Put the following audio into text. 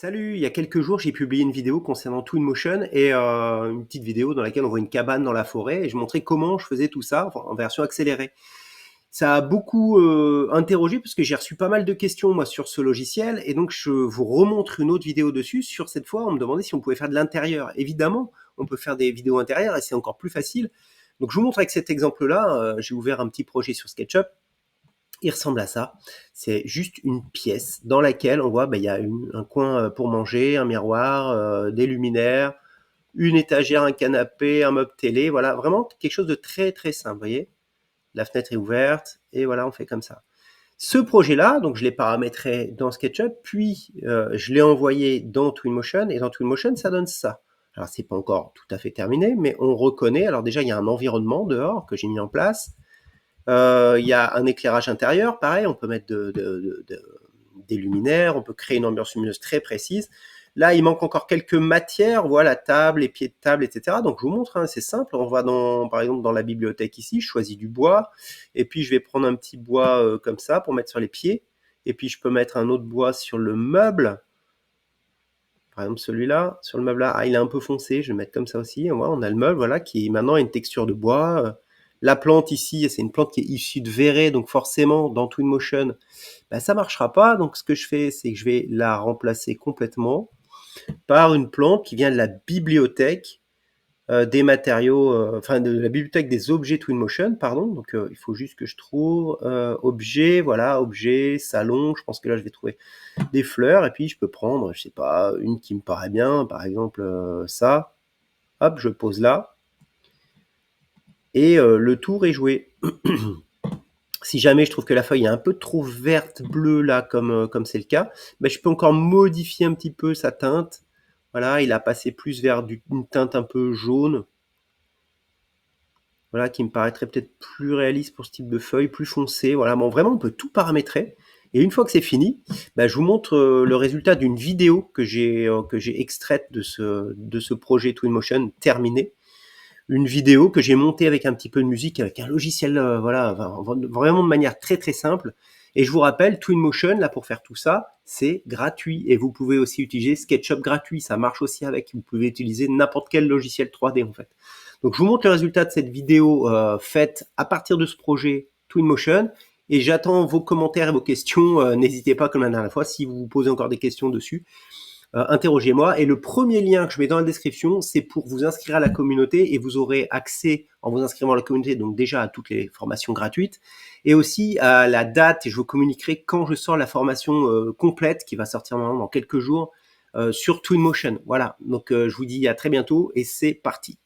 Salut, il y a quelques jours, j'ai publié une vidéo concernant Twinmotion et une petite vidéo dans laquelle on voit une cabane dans la forêt et je montrais comment je faisais tout ça en version accélérée. Ça a beaucoup interrogé parce que j'ai reçu pas mal de questions moi sur ce logiciel et donc je vous remontre une autre vidéo dessus. Sur cette fois, on me demandait si on pouvait faire de l'intérieur. Évidemment, on peut faire des vidéos intérieures et c'est encore plus facile. Donc je vous montre avec cet exemple-là, j'ai ouvert un petit projet sur SketchUp. Il ressemble à ça. C'est juste une pièce dans laquelle on voit, il y a un coin pour manger, un miroir, des luminaires, une étagère, un canapé, un meuble télé. Voilà, vraiment quelque chose de très très simple. Vous voyez, la fenêtre est ouverte et voilà, on fait comme ça. Ce projet-là, donc je l'ai paramétré dans SketchUp, puis je l'ai envoyé dans Twinmotion et dans Twinmotion, ça donne ça. Alors c'est pas encore tout à fait terminé, mais on reconnaît. Alors déjà, il y a un environnement dehors que j'ai mis en place. Il y a un éclairage intérieur, pareil, on peut mettre des luminaires, on peut créer une ambiance lumineuse très précise. Là, il manque encore quelques matières, voilà, table, les pieds de table, etc. Donc, je vous montre, hein, c'est simple. On va par exemple, dans la bibliothèque ici, je choisis du bois, et puis je vais prendre un petit bois comme ça pour mettre sur les pieds, et puis je peux mettre un autre bois sur le meuble. Par exemple, celui-là, sur le meuble là, il est un peu foncé, je vais le mettre comme ça aussi. On a le meuble, voilà, qui maintenant a une texture de bois. La plante ici, c'est une plante qui est issue de verre, donc forcément, dans Twinmotion, ça marchera pas. Donc, ce que je fais, c'est que je vais la remplacer complètement par une plante qui vient de la bibliothèque des matériaux, enfin de la bibliothèque des objets Twinmotion, pardon. Donc, il faut juste que je trouve objet, voilà, objet, salon. Je pense que là, je vais trouver des fleurs et puis je peux prendre, je sais pas, une qui me paraît bien, par exemple ça. Hop, je pose là et le tour est joué. Si jamais je trouve que la feuille est un peu trop verte, bleue là, comme c'est le cas, je peux encore modifier un petit peu sa teinte. Voilà, il a passé plus vers une teinte un peu jaune. Voilà, qui me paraîtrait peut-être plus réaliste pour ce type de feuille, plus foncé. Voilà, bon, vraiment, on peut tout paramétrer. Et une fois que c'est fini, je vous montre le résultat d'une vidéo que j'ai extraite de ce projet Twinmotion terminé. Une vidéo que j'ai montée avec un petit peu de musique, avec un logiciel, voilà, vraiment de manière très très simple. Et je vous rappelle, Twinmotion, là, pour faire tout ça, c'est gratuit. Et vous pouvez aussi utiliser SketchUp gratuit, ça marche aussi avec. Vous pouvez utiliser n'importe quel logiciel 3D, en fait. Donc, je vous montre le résultat de cette vidéo faite à partir de ce projet Twinmotion. Et j'attends vos commentaires et vos questions. N'hésitez pas, comme la dernière fois, si vous vous posez encore des questions dessus, interrogez-moi. Et le premier lien que je mets dans la description, c'est pour vous inscrire à la communauté et vous aurez accès, en vous inscrivant à la communauté, donc déjà à toutes les formations gratuites et aussi à la date, et je vous communiquerai quand je sors la formation complète qui va sortir normalement dans quelques jours sur Twinmotion. Voilà, donc je vous dis à très bientôt et c'est parti.